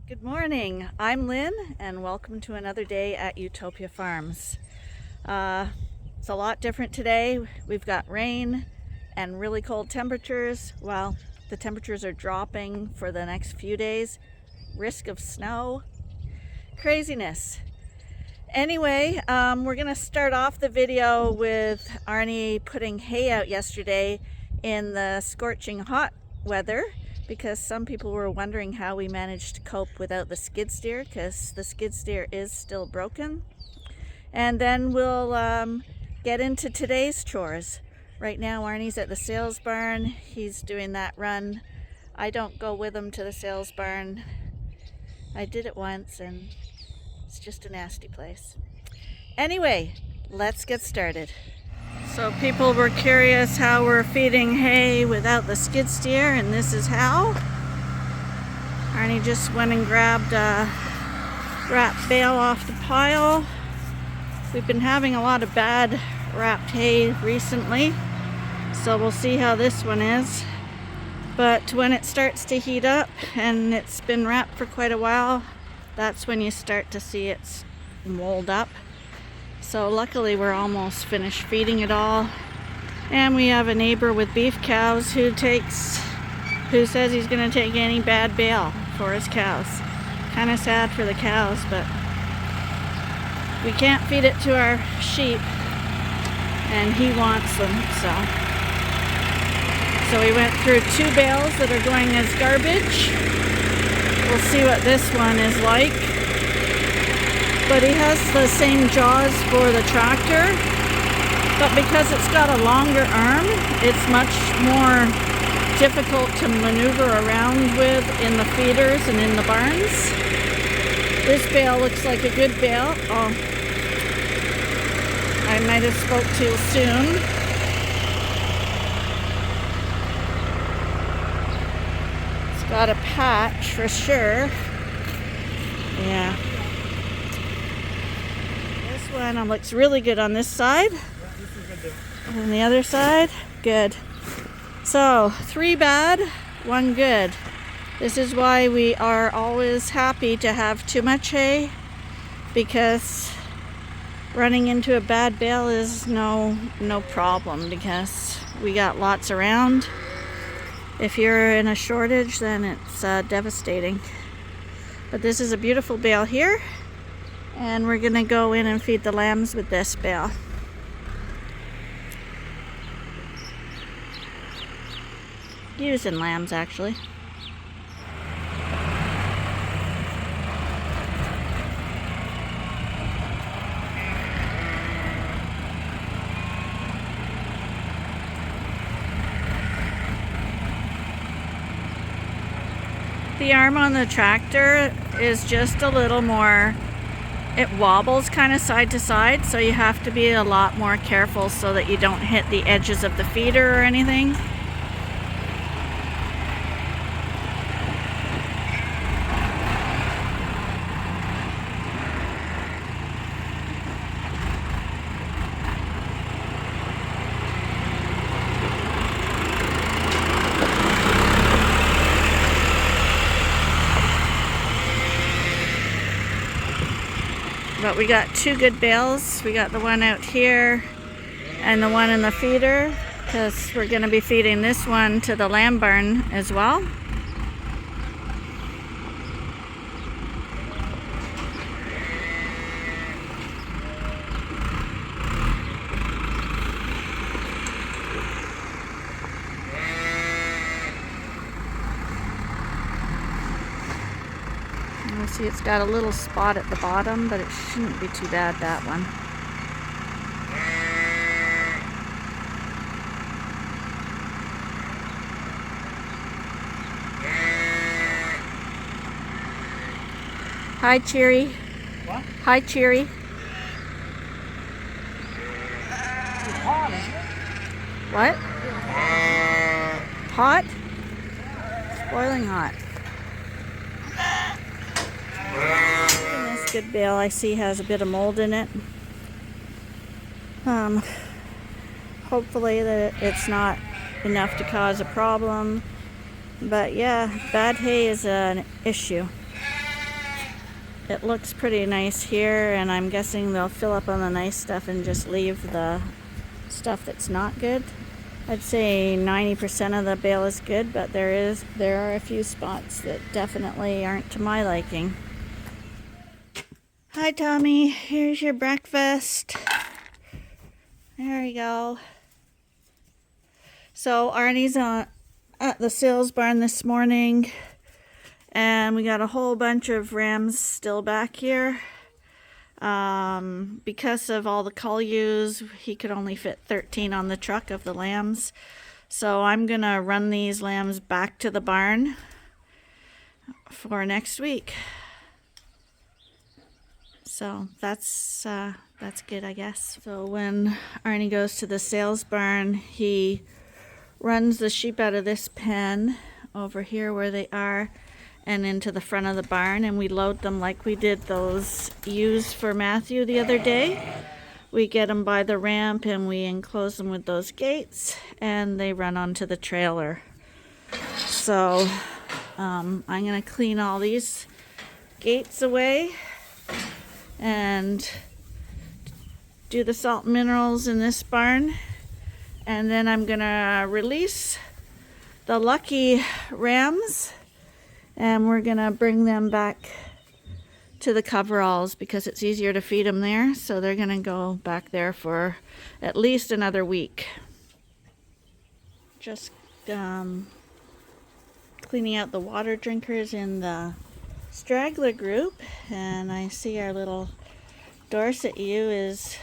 Good morning, I'm Lynn and welcome to another day at Ewetopia Farms. It's a lot different today. We've got rain and really cold temperatures. Well, the temperatures are dropping for the next few days. Risk of snow. Craziness. Anyway, we're going to start off the video with Arnie putting hay out yesterday in the scorching hot weather, because some people were wondering how we managed to cope without the skid steer, because the skid steer is still broken. And then we'll get into today's chores. Right now Arnie's at the sales barn. He's doing that run. I don't go with him to the sales barn. I did it once and it's just a nasty place. Anyway, let's get started. So people were curious how we're feeding hay without the skid steer, and this is how. Arnie just went and grabbed a wrapped bale off the pile. We've been having a lot of bad wrapped hay recently, so we'll see how this one is. But when it starts to heat up and it's been wrapped for quite a while, that's when you start to see it's mold up. So luckily we're almost finished feeding it all. And we have a neighbor with beef cows who says he's going to take any bad bale for his cows. Kind of sad for the cows, but we can't feed it to our sheep and he wants them. So we went through 2 bales that are going as garbage. We'll see what this one is like. But he has the same jaws for the tractor, but because it's got a longer arm, it's much more difficult to maneuver around with in the feeders and in the barns. This bale looks like a good bale. Oh, I might have spoke too soon. It's got a patch for sure. Yeah. One looks really good on this side, and the other side good. So 3 bad, 1 good. This is why we are always happy to have too much hay, because running into a bad bale is no problem, because we got lots around. If you're in a shortage, then it's devastating. But this is a beautiful bale here. And we're gonna go in and feed the lambs with this bale. Ewes and lambs, actually. The arm on the tractor is just a little more, it wobbles kind of side to side, so you have to be a lot more careful so that you don't hit the edges of the feeder or anything. But we got 2 good bales. We got the one out here and the one in the feeder, because we're going to be feeding this one to the lamb barn as well. See, it's got a little spot at the bottom, but it shouldn't be too bad, that one. Hi, Cheery. What? Hi, Cheery. It's hot, isn't it? What? Hot? It's boiling hot. This good bale I see has a bit of mold in it. Hopefully that it's not enough to cause a problem. But yeah, bad hay is an issue. it looks pretty nice here, and I'm guessing they'll fill up on the nice stuff and just leave the stuff that's not good. I'd say 90% of the bale is good, but there are a few spots that definitely aren't to my liking. Hi Tommy, here's your breakfast. There you go. So Arnie's at the sales barn this morning, and we got a whole bunch of rams still back here. Because of all the cull ewes, he could only fit 13 on the truck of the lambs. So I'm gonna run these lambs back to the barn for next week. So that's good, I guess. So when Arnie goes to the sales barn, he runs the sheep out of this pen over here where they are and into the front of the barn, and we load them like we did those ewes for Matthew the other day. We get them by the ramp and we enclose them with those gates, and they run onto the trailer. So I'm gonna clean all these gates away and do the salt and minerals in this barn, and then I'm gonna release the lucky rams, and we're gonna bring them back to the coveralls because it's easier to feed them there. So they're gonna go back there for at least another week. Just cleaning out the water drinkers in the straggler group, and I see our little Dorset ewe is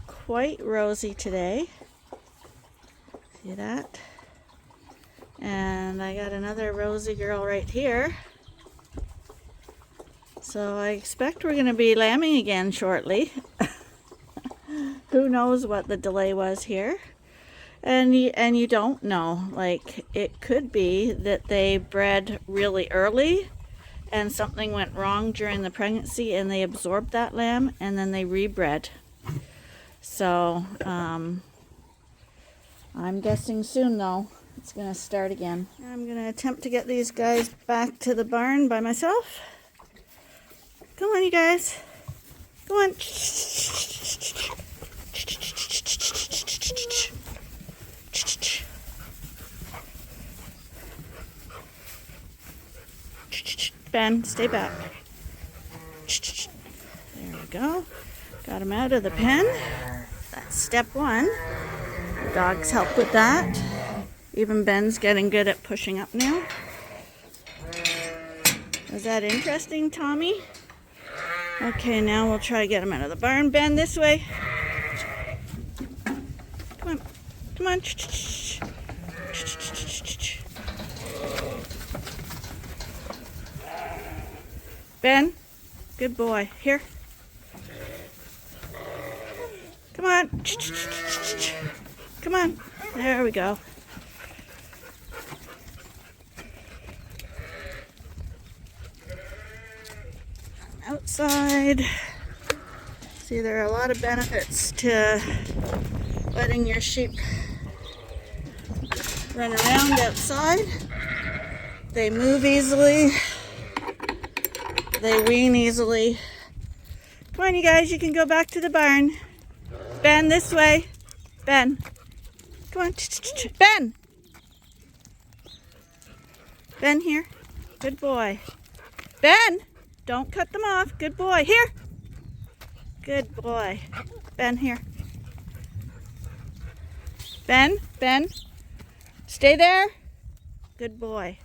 quite rosy today. See that? And I got another rosy girl right here. So I expect we're going to be lambing again shortly. Who knows what the delay was here? And you don't know. Like, it could be that they bred really early and something went wrong during the pregnancy and they absorbed that lamb and then they rebred. So I'm guessing soon though it's gonna start again. I'm gonna attempt to get these guys back to the barn by myself. Come on, you guys. Come on. Ben, stay back. There we go. Got him out of the pen. That's step one. The dogs help with that. Even Ben's getting good at pushing up now. Was that interesting, Tommy? Okay, now we'll try to get him out of the barn. Ben, this way. Come on. Come on. Ben, good boy. Here. Come on. Come on. There we go. Outside. See, there are a lot of benefits to letting your sheep run around outside. They move easily. They wean easily. Come on, you guys, you can go back to the barn. Ben, this way. Ben. Come on. Ben! Ben, here. Good boy. Ben! Don't cut them off. Good boy. Here. Good boy. Ben, here. Ben, Ben. Stay there. Good boy.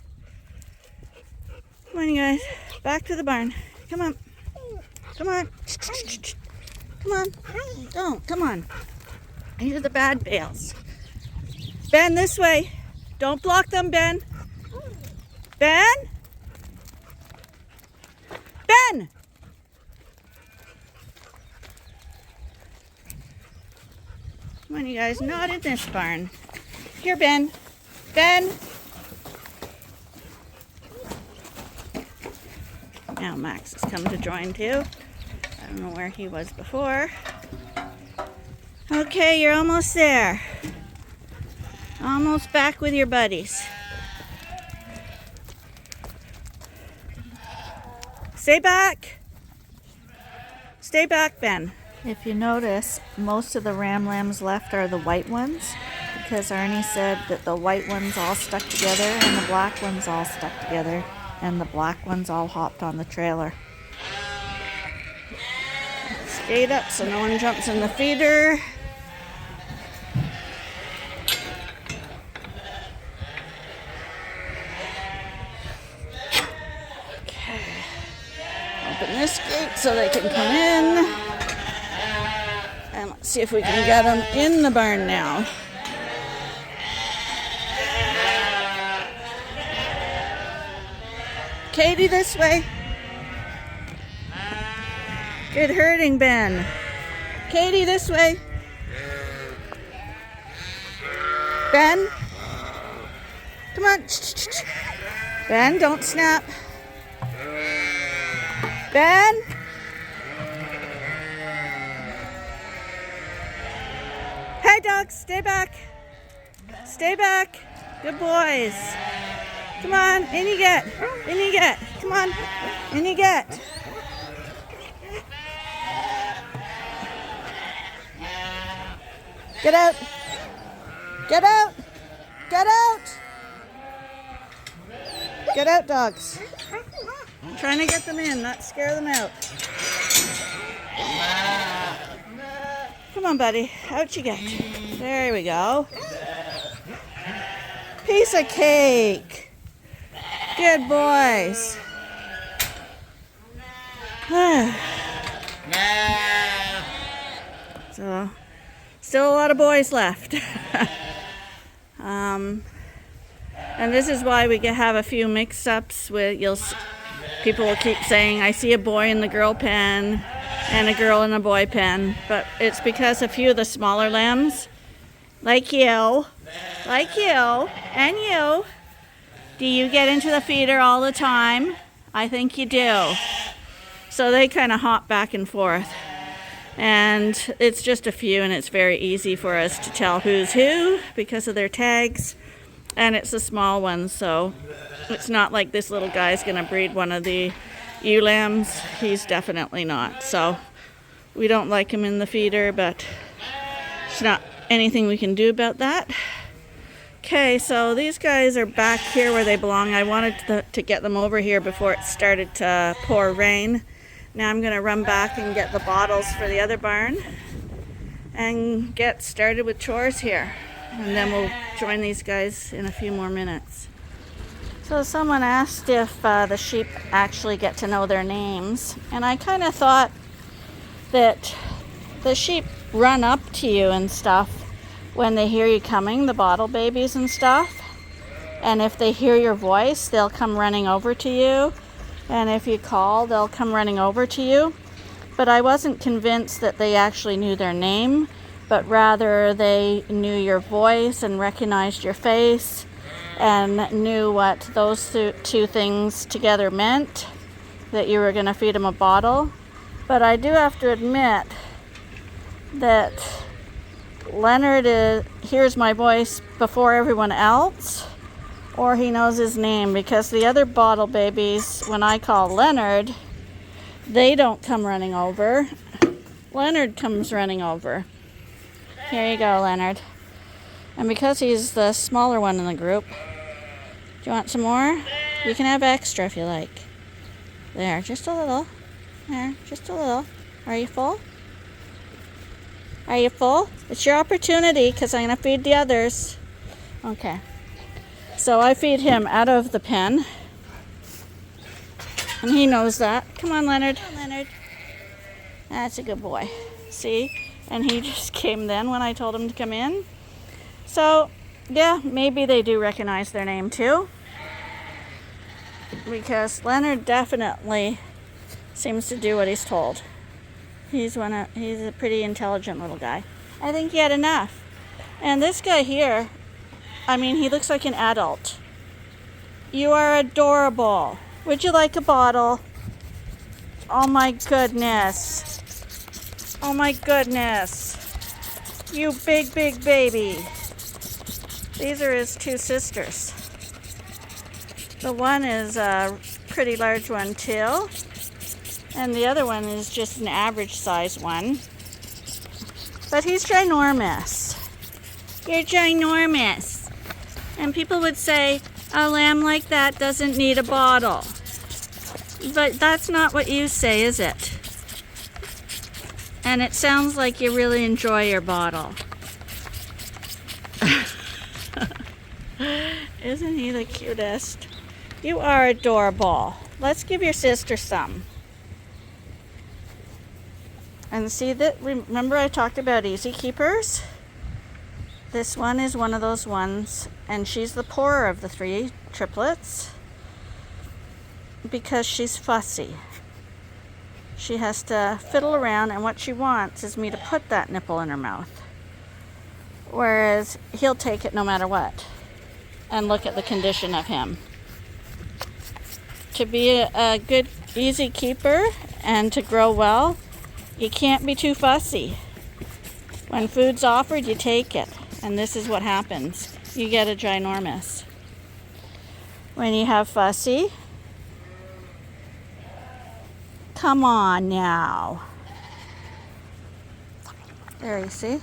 Come on, you guys. Back to the barn. Come on. Come on. Come on. Don't. Come on. These are the bad bales. Ben, this way. Don't block them, Ben. Ben? Ben! Come on, you guys. Not in this barn. Here, Ben. Ben! Now Max has come to join too. I don't know where he was before. Okay, you're almost there. Almost back with your buddies. Stay back. Stay back, Ben. If you notice, most of the ram lambs left are the white ones, because Arnie said that the white ones all stuck together and the black ones all stuck together, and the black ones all hopped on the trailer. Skate up so no one jumps in the feeder. Okay. Open this gate so they can come in. And let's see if we can get them in the barn now. Katie, this way. Good herding, Ben. Katie, this way. Ben? Come on. Ben, don't snap. Ben? Hey, dogs, stay back. Stay back. Good boys. Come on, in you get. In you get. Come on, in you get. Get out. Get out. Get out. Get out, dogs. I'm trying to get them in, not scare them out. Come on, buddy. Out you get. There we go. Piece of cake. Good boys. So, still a lot of boys left. And this is why we can have a few mix-ups with people will keep saying, I see a boy in the girl pen and a girl in a boy pen, but it's because a few of the smaller lambs, like you, and you, do you get into the feeder all the time? I think you do. So they kind of hop back and forth. And it's just a few, and it's very easy for us to tell who's who because of their tags. And it's the small ones, so it's not like this little guy's going to breed one of the ewe lambs. He's definitely not. So we don't like him in the feeder, but it's not anything we can do about that. Okay, so these guys are back here where they belong. I wanted to get them over here before it started to pour rain. Now I'm going to run back and get the bottles for the other barn and get started with chores here. And then we'll join these guys in a few more minutes. So someone asked if the sheep actually get to know their names. And I kind of thought that the sheep run up to you and stuff when they hear you coming, the bottle babies and stuff. And if they hear your voice, they'll come running over to you. And if you call, they'll come running over to you. But I wasn't convinced that they actually knew their name, but rather they knew your voice and recognized your face and knew what those two things together meant, that you were going to feed them a bottle. But I do have to admit that Leonard hears my voice before everyone else, or he knows his name, because the other bottle babies, when I call Leonard, they don't come running over. Leonard comes running over. Here you go, Leonard. And because he's the smaller one in the group, do you want some more? You can have extra if you like. There, just a little. There, just a little. Are you full? Are you full? It's your opportunity, because I'm going to feed the others. Okay. So I feed him out of the pen. And he knows that. Come on, Leonard. Come on, Leonard. That's a good boy. See? And he just came then when I told him to come in. So, yeah, maybe they do recognize their name too. Because Leonard definitely seems to do what he's told. He's a pretty intelligent little guy. I think he had enough. And this guy here, I mean, he looks like an adult. You are adorable. Would you like a bottle? Oh my goodness. Oh my goodness. You big, big baby. These are his two sisters. The one is a pretty large one too. And the other one is just an average size one. But he's ginormous. You're ginormous. And people would say, a lamb like that doesn't need a bottle. But that's not what you say, is it? And it sounds like you really enjoy your bottle. Isn't he the cutest? You are adorable. Let's give your sister some. And see that, remember I talked about easy keepers? This one is one of those ones, and she's the poorer of the three triplets because she's fussy. She has to fiddle around, and what she wants is me to put that nipple in her mouth. Whereas he'll take it no matter what. And look at the condition of him. To be a good, easy keeper and to grow well, you can't be too fussy. When food's offered, you take it. And this is what happens. You get a ginormous. When you have fussy, come on now. There, you see?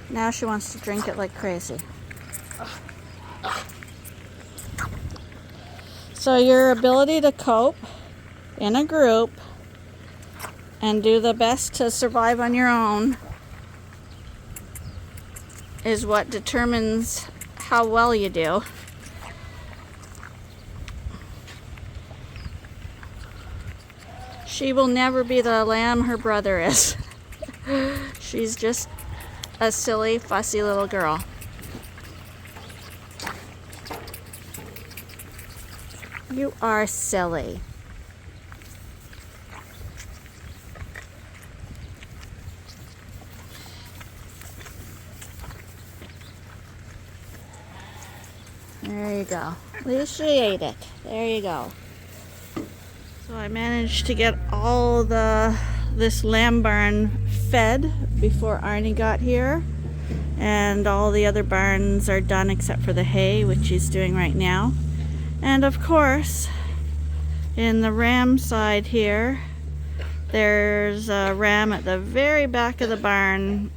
Now she wants to drink it like crazy. So your ability to cope in a group and do the best to survive on your own is what determines how well you do. She will never be the lamb her brother is. She's just a silly, fussy little girl. You are silly. There you go. At least she ate it. There you go. So I managed to get all this lamb barn fed before Arnie got here. And all the other barns are done except for the hay, which he's doing right now. And of course, in the ram side here, there's a ram at the very back of the barn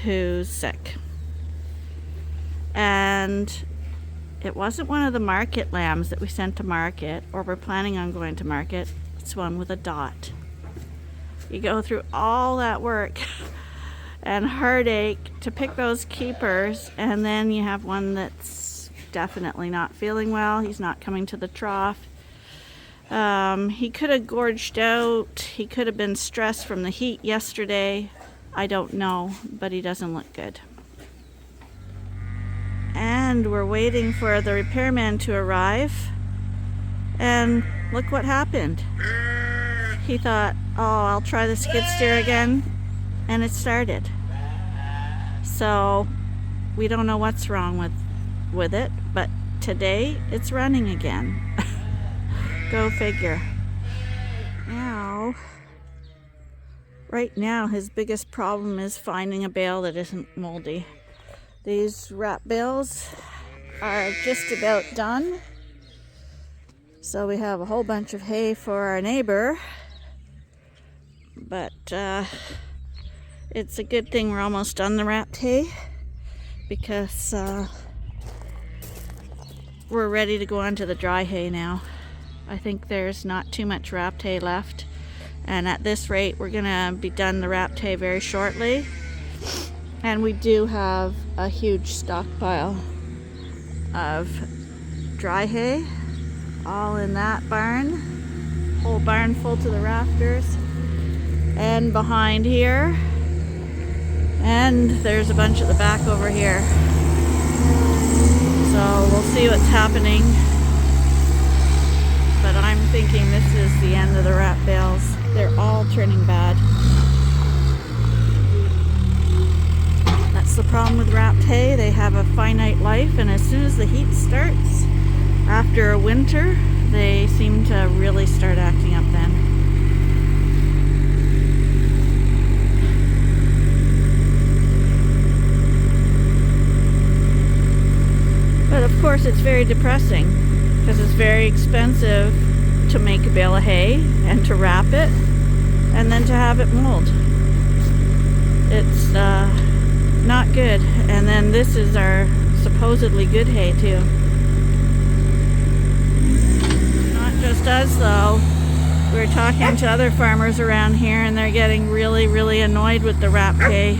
who's sick. And it wasn't one of the market lambs that we sent to market, or we're planning on going to market. It's one with a dot. You go through all that work and heartache to pick those keepers, and then you have one that's definitely not feeling well. He's not coming to the trough. He could have gorged out. He could have been stressed from the heat yesterday. I don't know, but he doesn't look good. And we're waiting for the repairman to arrive. And look what happened. He thought, oh, I'll try the skid steer again. And it started. So we don't know what's wrong with it, but today it's running again. Go figure. Now, right now his biggest problem is finding a bale that isn't moldy. These wrap bales are just about done. So we have a whole bunch of hay for our neighbor, but it's a good thing we're almost done the wrapped hay, because we're ready to go on to the dry hay now. I think there's not too much wrapped hay left, and at this rate we're gonna be done the wrapped hay very shortly. And we do have a huge stockpile of dry hay all in that barn, whole barn full to the rafters, and behind here, and there's a bunch at the back over here. So we'll see what's happening, but I'm thinking this is the end of the wrap bales. They're all turning bad. That's the problem with wrapped hay. They have a finite life, and as soon as the heat starts after a winter, they seem to really start acting up then. But of course it's very depressing, because it's very expensive to make a bale of hay and to wrap it and then to have it mold. It's not good. And then this is our supposedly good hay too. Not just us though. We're talking to other farmers around here and they're getting really annoyed with the wrapped hay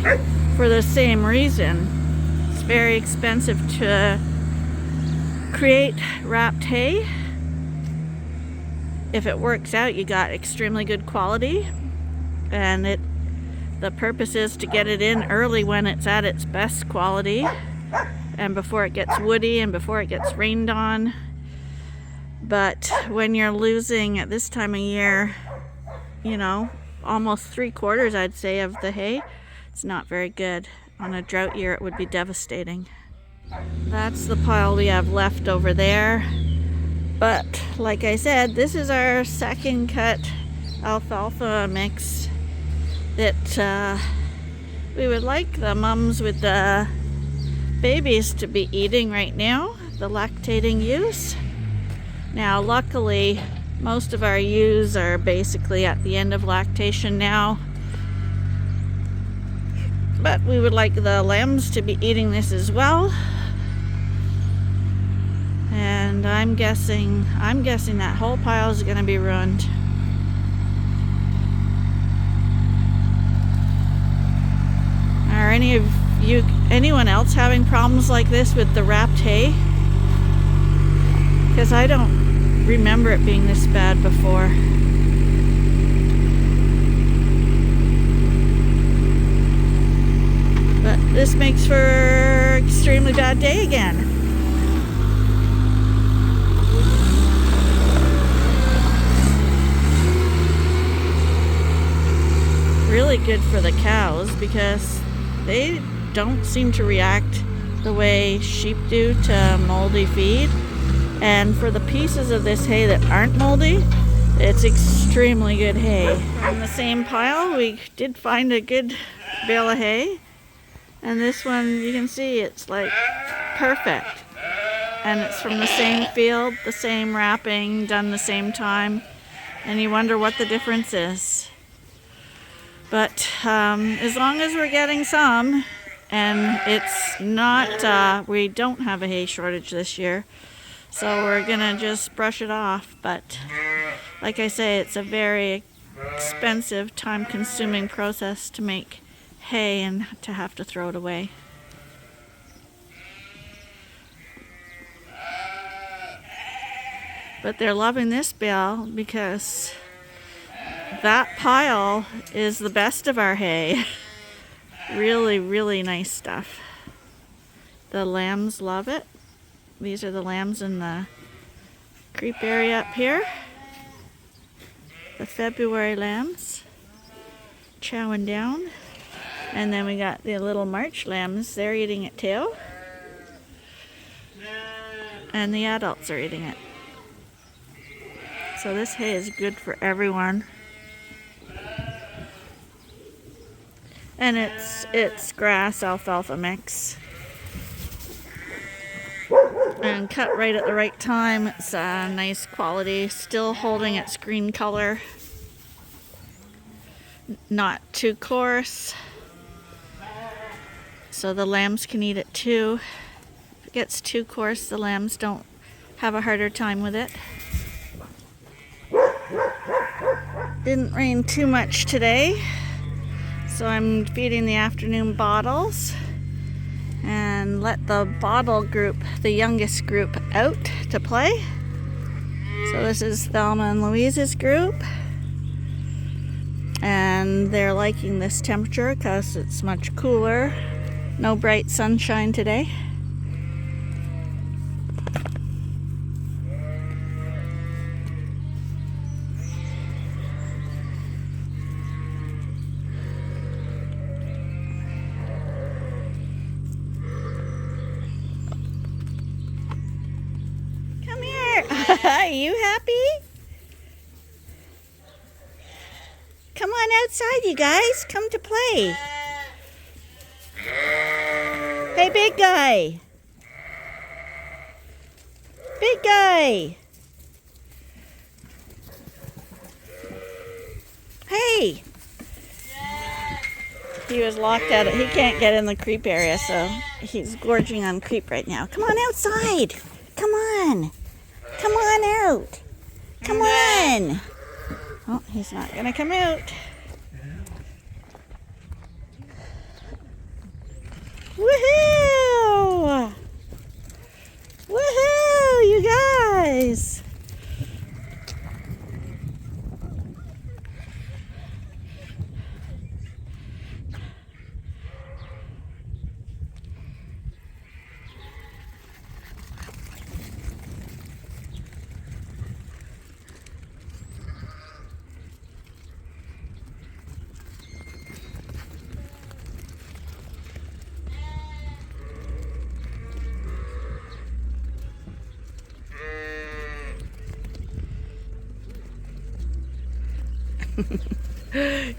for the same reason. It's very expensive to create wrapped hay. If it works out, you got extremely good quality, and the purpose is to get it in early when it's at its best quality and before it gets woody and before it gets rained on. But when you're losing at this time of year, you know, almost 3/4, I'd say, of the hay, it's not very good. On a drought year, it would be devastating. That's the pile we have left over there. But like I said, this is our second cut alfalfa mix that we would like the mums with the babies to be eating right now, the lactating ewes. Now luckily most of our ewes are basically at the end of lactation now, but we would like the lambs to be eating this as well. And I'm guessing that whole pile is going to be ruined. Are anyone else having problems like this with the wrapped hay? Because I don't remember it being this bad before. But this makes for an extremely bad day again. Really good for the cows because they don't seem to react the way sheep do to moldy feed. And for the pieces of this hay that aren't moldy, it's extremely good hay. From the same pile, we did find a good bale of hay. And this one, you can see it's like perfect. And it's from the same field, the same wrapping, done the same time. And you wonder what the difference is. But as long as we're getting some, and it's not, we don't have a hay shortage this year, so we're gonna just brush it off. But like I say, it's a very expensive, time-consuming process to make hay and to have to throw it away. But they're loving this bale because that pile is the best of our hay. Really nice stuff. The lambs love it. These are the lambs in the creep area up here. The February lambs chowing down. And then we got the little March lambs, they're eating it too. And the adults are eating it. So this hay is good for everyone. And it's grass alfalfa mix. And cut right at the right time. It's nice quality, still holding its green color. Not too coarse. So the lambs can eat it too. If it gets too coarse, the lambs don't have a harder time with it. Didn't rain too much today, so I'm feeding the afternoon bottles and let the bottle group, the youngest group, out to play. So this is Thelma and Louise's group, and they're liking this temperature because it's much cooler. No bright sunshine today. Are you happy? Come on outside, you guys. Come to play. Hey, big guy. Big guy. Hey! He was locked out. He can't get in the creep area, so he's gorging on creep right now. Come on outside! Come on! Come on out! Come on! Oh, he's not gonna come out. Woohoo! Woohoo, you guys!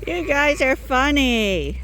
You guys are funny.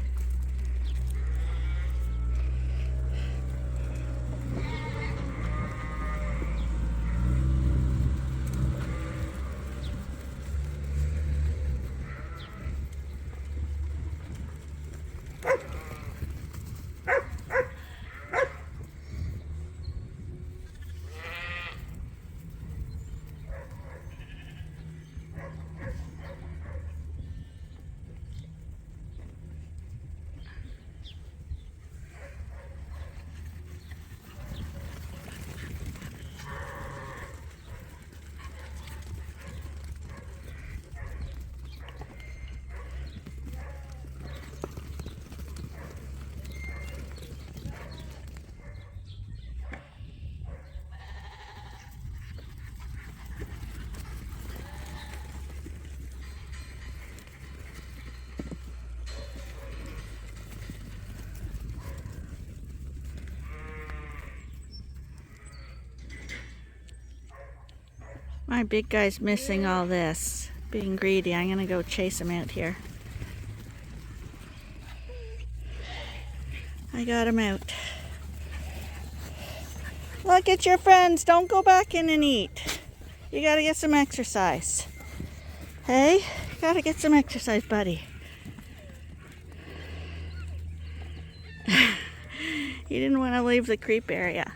My big guy's missing all this. Being greedy. I'm gonna go chase him out here. I got him out. Look at your friends. Don't go back in and eat. You gotta get some exercise. Hey, you gotta get some exercise, buddy. He didn't want to leave the creep area.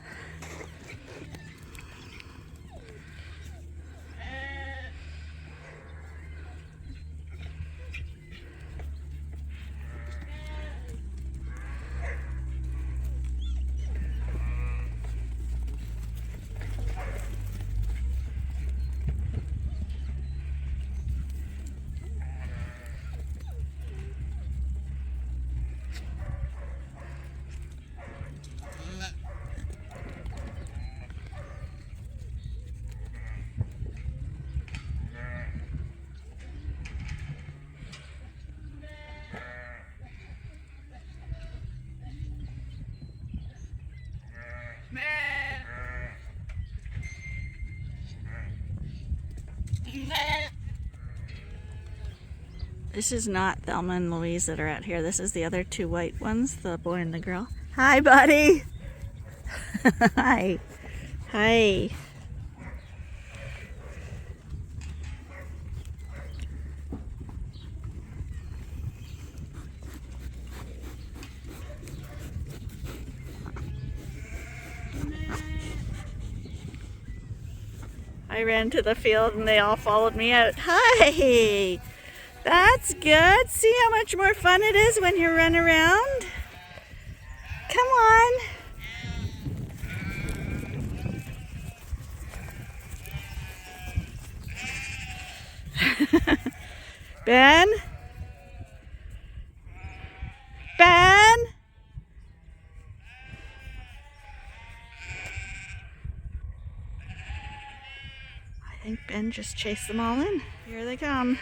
This is not Thelma and Louise that are out here. This is the other two white ones, the boy and the girl. Hi, buddy. Hi. Hi. I ran to the field and they all followed me out. Hi! That's good. See how much more fun it is when you run around? Come on. Ben? Ben? I think Ben just chased them all in. Here they come.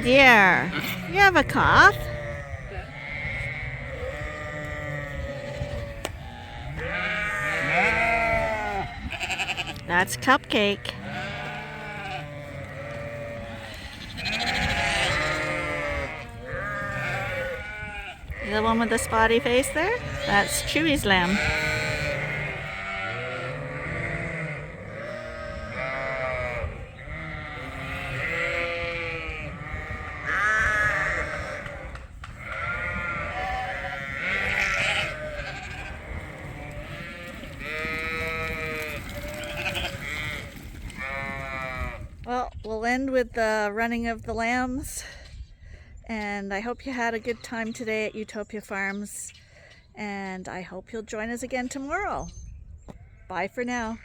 dear. You have a cough? That's Cupcake. The one with the spotty face there? That's Chewy's lamb. Well, we'll end with the running of the lambs. And I hope you had a good time today at Ewetopia Farms. And I hope you'll join us again tomorrow. Bye for now.